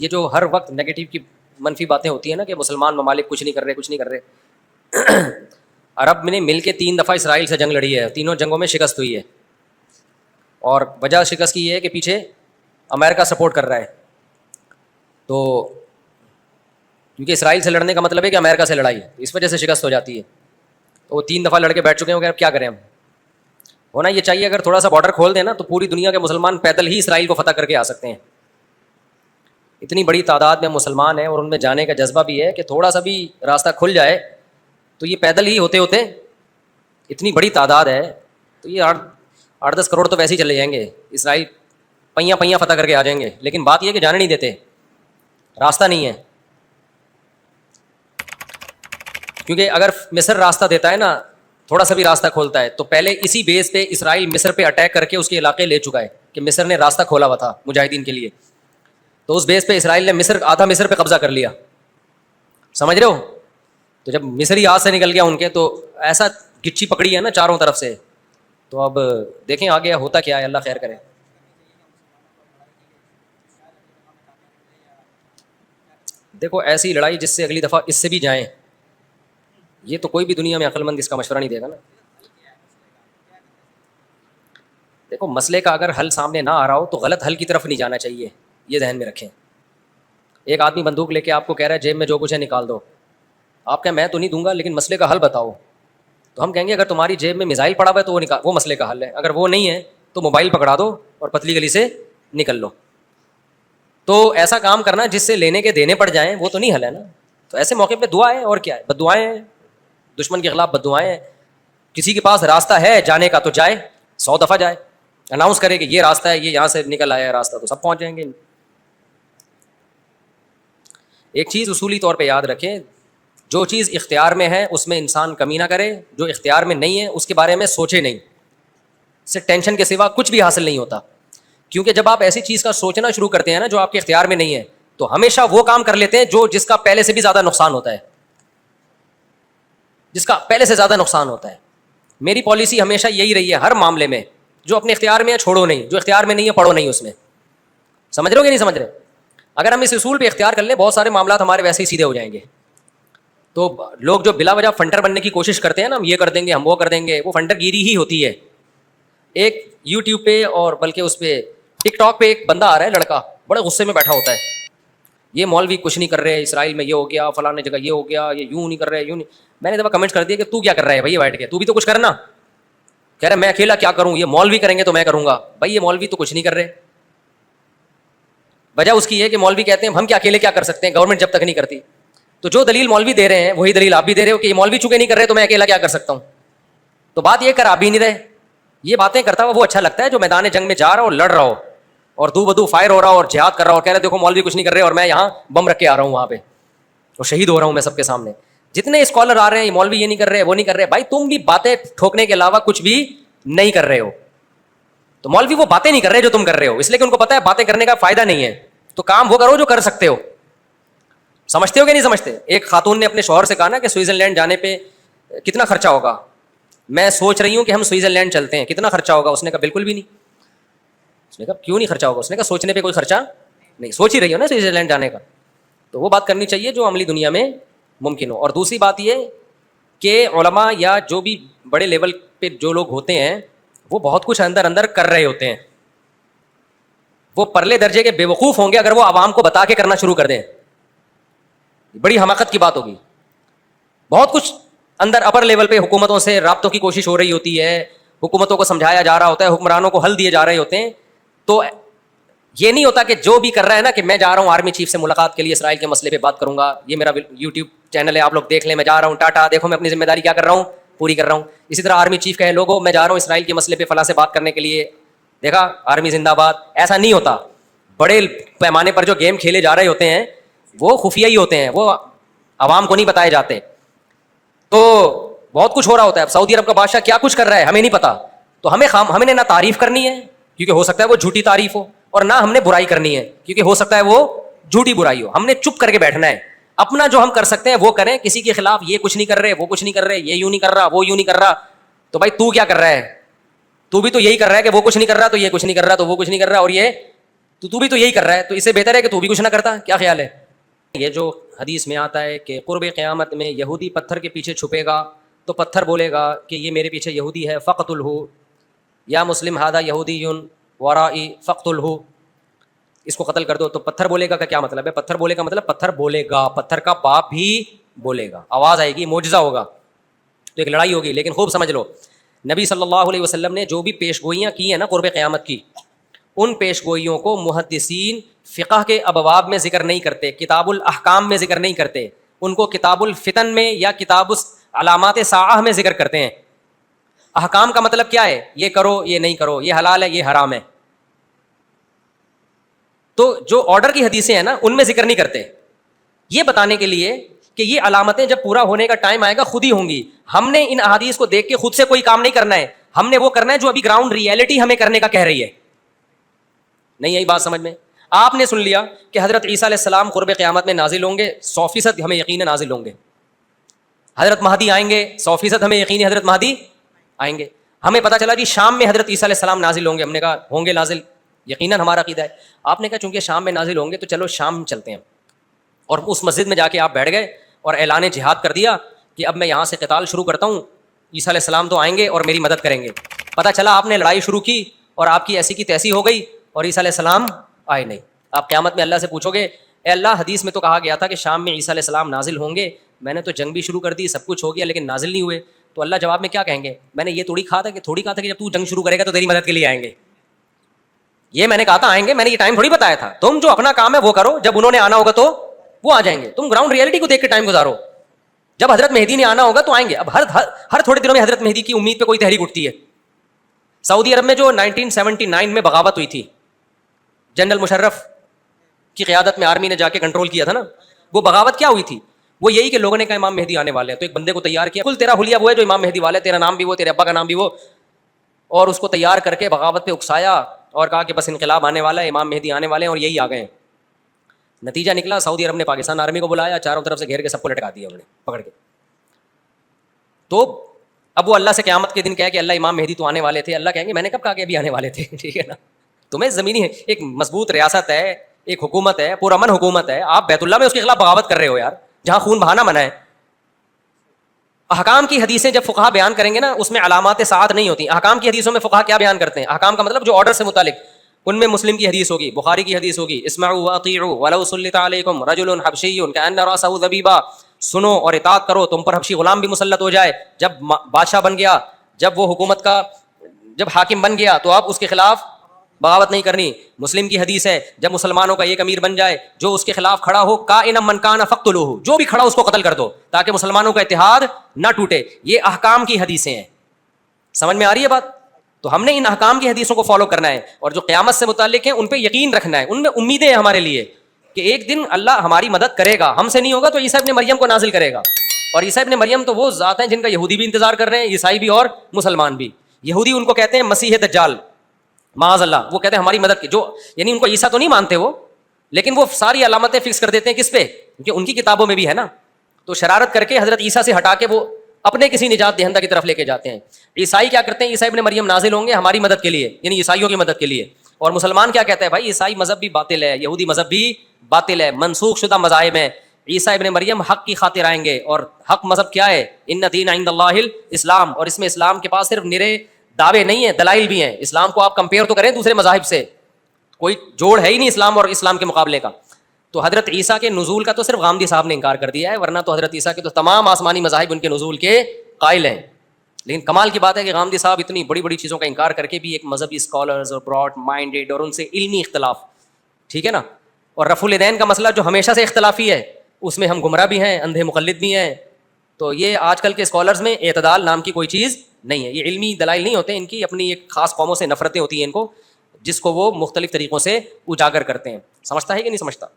یہ جو ہر وقت نگیٹو کی منفی باتیں ہوتی ہیں نا کہ مسلمان ممالک کچھ نہیں کر رہے کچھ نہیں کر رہے. عرب نے مل کے 3 دفعہ اسرائیل سے جنگ لڑی ہے, تینوں جنگوں میں شکست ہوئی ہے, اور وجہ شکست کی یہ ہے کہ پیچھے امریکہ سپورٹ کر رہا ہے. تو کیونکہ اسرائیل سے لڑنے کا مطلب ہے کہ امریکہ سے لڑائی ہے, اس وجہ سے شکست ہو جاتی ہے. تو وہ 3 دفعہ لڑ کے بیٹھ چکے ہیں, اب کیا کریں ہم. ہونا یہ چاہیے اگر تھوڑا سا بارڈر کھول دیں نا تو پوری دنیا کے مسلمان پیدل ہی اسرائیل کو فتح کر کے آ سکتے ہیں. اتنی بڑی تعداد میں مسلمان ہیں اور ان میں جانے کا جذبہ بھی ہے کہ تھوڑا سا بھی راستہ کھل جائے تو یہ پیدل ہی ہوتے ہوتے, اتنی بڑی تعداد ہے تو یہ 8-10 کروڑ تو ویسے ہی چلے جائیں گے. اسرائیل پہیاں پہیاں فتح کر کے آ جائیں گے, لیکن بات یہ ہے کہ جانے نہیں دیتے, راستہ نہیں ہے. کیونکہ اگر مصر راستہ دیتا ہے نا, تھوڑا سا بھی راستہ کھولتا ہے, تو پہلے اسی بیس پہ اسرائیل مصر پہ اٹیک کر کے اس کے علاقے لے چکا ہے کہ مصر نے راستہ کھولا ہوا تھا مجاہدین کے لیے. تو اس بیس پہ اسرائیل نے آدھا مصر پہ قبضہ کر لیا, سمجھ رہے ہو. تو جب مصری ہاتھ سے نکل گیا ان کے, تو ایسا گچھی پکڑی ہے نا چاروں طرف سے. تو اب دیکھیں آگے ہوتا کیا ہے, اللہ خیر کرے. دیکھو ایسی لڑائی جس سے اگلی دفعہ اس سے بھی جائیں, یہ تو کوئی بھی دنیا میں عقل مند اس کا مشورہ نہیں دے گا نا. دیکھو مسئلے کا اگر حل سامنے نہ آ رہا ہو تو غلط حل کی طرف نہیں جانا چاہیے, یہ ذہن میں رکھیں. ایک آدمی بندوق لے کے آپ کو کہہ رہا ہے جیب میں جو کچھ ہے نکال دو, آپ کہیں میں تو نہیں دوں گا لیکن مسئلے کا حل بتاؤ. تو ہم کہیں گے اگر تمہاری جیب میں میزائل پڑا ہوا ہے تو وہ مسئلے کا حل ہے, اگر وہ نہیں ہے تو موبائل پکڑا دو اور پتلی گلی سے نکل لو. تو ایسا کام کرنا جس سے لینے کے دینے پڑ جائیں وہ تو نہیں حل ہے نا. تو ایسے موقع پہ دعا ہے, اور کیا ہے, بد دعائیں ہیں, دشمن کے خلاف بد دعائیں ہیں. کسی کے پاس راستہ ہے جانے کا تو جائے, 100 دفعہ جائے, اناؤنس کرے کہ یہ راستہ ہے, یہ یہاں سے نکل آیا ہے راستہ, تو سب پہنچ جائیں گے. ایک چیز اصولی طور پہ یاد رکھیں, جو چیز اختیار میں ہے اس میں انسان کمی نہ کرے, جو اختیار میں نہیں ہے اس کے بارے میں سوچے نہیں. اس سے ٹینشن کے سوا کچھ بھی حاصل نہیں ہوتا. کیونکہ جب آپ ایسی چیز کا سوچنا شروع کرتے ہیں نا جو آپ کے اختیار میں نہیں ہے, تو ہمیشہ وہ کام کر لیتے ہیں جس کا پہلے سے بھی زیادہ نقصان ہوتا ہے, جس کا پہلے سے زیادہ نقصان ہوتا ہے. میری پالیسی ہمیشہ یہی رہی ہے ہر معاملے میں, جو اپنے اختیار میں ہے چھوڑو نہیں, جو اختیار میں نہیں ہے پڑھو نہیں اس میں. سمجھ رہے ہو کہ نہیں سمجھ رہے؟ اگر ہم اس اصول پہ اختیار کر لیں بہت سارے معاملات ہمارے ویسے ہی سیدھے ہو جائیں گے. تو لوگ جو بلا وجہ فنٹر بننے کی کوشش کرتے ہیں نا, ہم یہ کر دیں گے ہم وہ کر دیں گے, وہ فنٹر گیری ہی ہوتی ہے. ایک یوٹیوب پہ اور بلکہ اس پہ ٹک ٹاک پہ ایک بندہ آ رہا ہے, لڑکا بڑے غصے میں بیٹھا ہوتا ہے, یہ مولوی کچھ نہیں کر رہے, اسرائیل میں یہ ہو گیا, فلاں جگہ یہ ہو گیا, یہ یوں نہیں کر رہے, یوں نہیں. میں نے دفعہ کمنٹ کر دیا کہ تو کیا کر رہا ہے بھائی بیٹھ کے, تو بھی تو کچھ کرنا. کہہ رہا میں اکیلا کیا کروں, یہ مولوی کریں گے تو میں کروں گا. بھائی یہ مولوی تو کچھ نہیں کر رہے. وجہ اس کی یہ کہ مولوی کہتے ہیں ہم کیا اکیلے کیا کر سکتے ہیں, گورنمنٹ جب تک نہیں کرتی. تو جو دلیل مولوی دے رہے ہیں وہی دلیل آپ بھی دے رہے ہو کہ یہ مولوی چونکہ نہیں کر رہے تو میں اکیلا کیا کر سکتا ہوں. تو بات یہ کر آپ بھی نہیں رہے. یہ باتیں کرتا ہوا وہ اچھا لگتا ہے جو میدان جنگ میں جا رہا ہو اور لڑ رہا ہو اور دو بدو فائر ہو رہا ہو اور جہاد کر رہا ہو اور کہہ رہے دیکھو مولوی کچھ نہیں کر رہے اور میں یہاں بم رکھ کے آ رہا ہوں وہاں پہ اور شہید ہو رہا ہوں میں سب کے سامنے. جتنے اسکالر آ رہے ہیں یہ مولوی یہ نہیں کر رہے وہ نہیں کر رہے, بھائی تم بھی باتیں ٹھوکنے کے علاوہ کچھ بھی نہیں کر رہے ہو. تو مولوی وہ باتیں نہیں کر رہے جو تم کر رہے ہو, اس لیے کہ ان کو پتا ہے باتیں کرنے کا فائدہ نہیں ہے. تو کام وہ کرو جو کر سکتے ہو. سمجھتے ہو کہ نہیں سمجھتے؟ ایک خاتون نے اپنے شوہر سے کہا نا کہ سوئٹزرلینڈ جانے پہ کتنا خرچہ ہوگا, میں سوچ رہی ہوں کہ ہم سوئٹزرلینڈ چلتے ہیں, کتنا خرچہ ہوگا؟ اس نے کہا بالکل بھی نہیں. اس نے کہا کیوں نہیں خرچہ ہوگا؟ اس نے کہا سوچنے پہ کوئی خرچہ نہیں, سوچ ہی رہی ہو نا سوئٹزرلینڈ جانے کا. تو وہ بات کرنی چاہیے جو عملی دنیا میں ممکن ہو. اور دوسری بات یہ کہ علماء یا جو بھی بڑے لیول پہ جو لوگ ہوتے ہیں وہ بہت کچھ اندر اندر کر رہے ہوتے ہیں. وہ پرلے درجے کے بے وقوف ہوں گے اگر وہ عوام کو بتا کے کرنا شروع کر دیں, بڑی حماقت کی بات ہوگی. بہت کچھ اندر اپر لیول پہ حکومتوں سے رابطوں کی کوشش ہو رہی ہوتی ہے, حکومتوں کو سمجھایا جا رہا ہوتا ہے, حکمرانوں کو حل دیے جا رہے ہوتے ہیں. تو یہ نہیں ہوتا کہ جو بھی کر رہا ہے نا کہ میں جا رہا ہوں آرمی چیف سے ملاقات کے لیے اسرائیل کے مسئلے پہ بات کروں گا, یہ میرا یوٹیوب چینل ہے آپ لوگ دیکھ لیں, میں جا رہا ہوں ٹاٹا دیکھو میں اپنی ذمہ داری کیا کر رہا ہوں پوری کر رہا ہوں. اسی طرح آرمی چیف کہے لوگوں میں جا رہا ہوں اسرائیل کے مسئلے پہ فلاں سے بات کرنے کے لیے, دیکھا آرمی زندہ باد. ایسا نہیں ہوتا. بڑے پیمانے پر جو گیم کھیلے جا رہے ہوتے ہیں وہ خفیہ ہی ہوتے ہیں, وہ عوام کو نہیں بتائے جاتے. تو بہت کچھ ہو رہا ہوتا ہے. اب سعودی عرب کا بادشاہ کیا کچھ کر رہا ہے ہمیں نہیں پتا, تو ہمیں نے نہ تعریف کرنی ہے کیونکہ ہو سکتا ہے وہ جھوٹی تعریف ہو, اور نہ ہم نے برائی کرنی ہے کیونکہ ہو سکتا ہے وہ جھوٹی برائی ہو. ہم نے چپ کر کے بیٹھنا ہے, اپنا جو ہم کر سکتے ہیں وہ کریں. کسی کے خلاف یہ کچھ نہیں کر رہے وہ کچھ نہیں کر رہے, یہ یوں نہیں کر رہا وہ یوں نہیں کر رہا, تو بھائی تو کیا کر رہا ہے؟ تو بھی تو یہی کر رہا ہے کہ وہ کچھ نہیں کر رہا تو یہ کچھ نہیں کر رہا تو وہ کچھ نہیں کر رہا, اور یہ تو بھی تو یہی کر رہا ہے, تو اس سے بہتر ہے کہ تو بھی کچھ نہ کرتا. کیا خیال ہے؟ یہ جو حدیث میں آتا ہے کہ قرب قیامت میں یہودی پتھر کے پیچھے چھپے گا تو پتھر بولے گا کہ یہ میرے پیچھے یہودی ہے, فقتلہ یا مسلم ھذا یہودی ورائی فقتلہ, اس کو قتل کر دو. تو پتھر بولے گا کا کیا مطلب ہے؟ پتھر بولے گا مطلب پتھر بولے گا, پتھر کا باپ بھی بولے گا, آواز آئے گی, معجزہ ہوگا, تو ایک لڑائی ہوگی. لیکن خوب سمجھ لو, نبی صلی اللہ علیہ وسلم نے جو بھی پیش گوئیاں کی ہیں نا قرب قیامت کی, ان پیش گوئیوں کو محدثین فقہ کے ابواب میں ذکر نہیں کرتے, کتاب الاحکام میں ذکر نہیں کرتے, ان کو کتاب الفتن میں یا کتاب علامات ساعہ میں ذکر کرتے ہیں. احکام کا مطلب کیا ہے؟ یہ کرو, یہ نہیں کرو, یہ حلال ہے, یہ حرام ہے. تو جو آرڈر کی حدیثیں ہیں نا ان میں ذکر نہیں کرتے, یہ بتانے کے لیے کہ یہ علامتیں جب پورا ہونے کا ٹائم آئے گا خود ہی ہوں گی. ہم نے ان احادیث کو دیکھ کے خود سے کوئی کام نہیں کرنا ہے, ہم نے وہ کرنا ہے جو ابھی گراؤنڈ ریئلٹی ہمیں کرنے کا کہہ رہی ہے. نہیں یہی بات سمجھ میں؟ آپ نے سن لیا کہ حضرت عیسیٰ علیہ السلام قرب قیامت میں نازل ہوں گے, 100% ہمیں یقین ہے نازل ہوں گے. حضرت مہدی آئیں گے, 100% ہمیں یقین ہے حضرت مہدی آئیں گے. ہمیں پتہ چلا جی شام میں حضرت عیسیٰ علیہ السلام نازل ہوں گے, ہم نے کہا ہوں گے نازل, یقیناً ہمارا عقیدہ ہے. آپ نے کہا چونکہ شام میں نازل ہوں گے تو چلو شام چلتے ہیں, اور اس مسجد میں جا کے آپ بیٹھ گئے اور اعلان جہاد کر دیا کہ اب میں یہاں سے قتال شروع کرتا ہوں, عیسیٰ علیہ السلام تو آئیں گے اور میری مدد کریں گے. پتہ چلا آپ نے لڑائی شروع کی اور آپ کی ایسی کی تیسی ہو گئی اور عیسیٰ علیہ السلام آئے نہیں. آپ قیامت میں اللہ سے پوچھو گے, اے اللہ حدیث میں تو کہا گیا تھا کہ شام میں عیسیٰ علیہ السلام نازل ہوں گے, میں نے تو جنگ بھی شروع کر دی, سب کچھ ہو گیا, لیکن نازل نہیں ہوئے. تو اللہ جواب میں کیا کہیں گے؟ میں نے یہ تھوڑی کہا تھا کہ جب تو جنگ شروع کرے گا تو تیری مدد کے لیے آئیں گے. یہ میں نے کہا تھا آئیں گے, میں نے یہ ٹائم تھوڑی بتایا تھا. تم جو اپنا کام ہے وہ کرو, جب انہوں نے آنا ہوگا تو وہ آ جائیں گے. تم گراؤنڈ ریئلٹی کو دیکھ کے ٹائم گزارو. جب حضرت مہدی نے آنا ہوگا تو آئیں گے. اب ہر تھوڑے دنوں میں حضرت مہدی کی امید پہ کوئی تحریک اٹھتی ہے. سعودی عرب میں جو 1979 میں بغاوت ہوئی تھی, جنرل مشرف کی قیادت میں آرمی نے جا کے کنٹرول کیا تھا نا, وہ بغاوت کیا ہوئی تھی؟ وہ یہی کہ لوگوں نے کہا امام مہدی آنے والے ہیں, تو ایک بندے کو تیار کیا, کل تیرا حلیہ وہ ہے جو امام مہدی والے, تیرا نام بھی وہ, تیرے ابا کا نام بھی وہ, اور اس کو تیار کر کے بغاوت پہ اکسایا اور کہا کہ بس انقلاب آنے والا ہے, امام مہدی آنے والے ہیں, اور یہی آ گئے ہیں. نتیجہ نکلا سعودی عرب نے پاکستان آرمی کو بلایا, چاروں طرف سے گھیر کے سب کو لٹکا دیا انہوں نے پکڑ کے. تو اب وہ اللہ سے قیامت کے دن کہا کہ اللہ امام مہدی تو آنے والے تھے. اللہ کہیں گے میں نے کب کہا کہ ابھی آنے والے تھے؟ ٹھیک ہے نا, تمہیں زمینی ایک مضبوط ریاست ہے, ایک حکومت ہے, پرامن حکومت ہے, آپ بیت اللہ میں اس کے خلاف بغاوت کر رہے ہو یار, جہاں خون بہانا منع ہے. احکام کی حدیثیں جب فقہا بیان کریں گے نا اس میں علامات ساعت نہیں ہوتی. احکام کی حدیثوں میں فقہا کیا بیان کرتے ہیں؟ احکام کا مطلب جو آرڈر سے متعلق, ان میں مسلم کی حدیث ہوگی, بخاری کی حدیث ہوگی, اسمعوا واطیعوا ولو سلط علیکم رجل حبشی کأن رأسه ذبیبا, سنو اور اطاعت کرو, تم پر حبشی غلام بھی مسلط ہو جائے. جب بادشاہ بن گیا, جب وہ حکومت کا جب حاکم بن گیا تو آپ اس کے خلاف بغاوت نہیں کرنی. مسلم کی حدیث ہے جب مسلمانوں کا ایک امیر بن جائے جو اس کے خلاف کھڑا ہو, کائنا من کان فقتلوہ, جو بھی کھڑا اس کو قتل کر دو تاکہ مسلمانوں کا اتحاد نہ ٹوٹے. یہ احکام کی حدیثیں ہیں. سمجھ میں آ رہی ہے بات؟ تو ہم نے ان احکام کی حدیثوں کو فالو کرنا ہے, اور جو قیامت سے متعلق ہیں ان پہ یقین رکھنا ہے, ان میں امیدیں ہیں ہمارے لیے کہ ایک دن اللہ ہماری مدد کرے گا. ہم سے نہیں ہوگا تو عیسیٰ ابن مریم کو نازل کرے گا. اور عیسیٰ ابن مریم تو وہ ذات ہیں جن کا یہودی بھی انتظار کر رہے ہیں, عیسائی بھی اور مسلمان بھی. یہودی ان کو کہتے ہیں مسیح دجال, معاذ اللہ, وہ کہتے ہیں ہماری مدد کی, جو یعنی ان کو عیسیٰ تو نہیں مانتے وہ, لیکن وہ ساری علامتیں فکس کر دیتے ہیں کس پہ؟ کیونکہ ان کی کتابوں میں بھی ہے نا. تو شرارت کر کے حضرت عیسیٰ سے ہٹا کے وہ اپنے کسی نجات دہندہ کی طرف لے کے جاتے ہیں. عیسائی کیا کرتے ہیں؟ عیسیٰ ابن مریم نازل ہوں گے ہماری مدد کے لیے, یعنی عیسائیوں کی مدد کے لیے. اور مسلمان کیا کہتا ہے؟ بھائی عیسائی مذہب بھی باطل ہے, یہودی مذہب بھی باطل ہے, منسوخ شدہ مذاہب ہیں. عیسیٰ ابن مریم حق کی خاطر آئیں گے, اور حق مذہب کیا ہے؟ ان دین عند اللہ الاسلام. اور اس میں اسلام کے پاس صرف نرے دعوے نہیں ہیں, دلائل بھی ہیں. اسلام کو آپ کمپیئر تو کریں دوسرے مذاہب سے, کوئی جوڑ ہے ہی نہیں اسلام اور اسلام کے مقابلے کا. تو حضرت عیسیٰ کے نزول کا تو صرف غامدی صاحب نے انکار کر دیا ہے, ورنہ تو حضرت عیسیٰ کے تو تمام آسمانی مذاہب ان کے نزول کے قائل ہیں. لیکن کمال کی بات ہے کہ غامدی صاحب اتنی بڑی بڑی چیزوں کا انکار کر کے بھی ایک مذہبی اسکالرز اور براڈ مائنڈیڈ اور ان سے علمی اختلاف, ٹھیک ہے نا. اور رفع الیدین کا مسئلہ جو ہمیشہ سے اختلافی ہے, اس میں ہم گمراہ بھی ہیں, اندھے مقلد بھی ہیں. تو یہ آج کل کے اسکالرز میں اعتدال نام کی کوئی چیز نہیں ہے. یہ علمی دلائل نہیں ہوتے, ان کی اپنی ایک خاص قوموں سے نفرتیں ہوتی ہیں ان کو, جس کو وہ مختلف طریقوں سے اجاگر کرتے ہیں. سمجھتا ہے کہ نہیں سمجھتا؟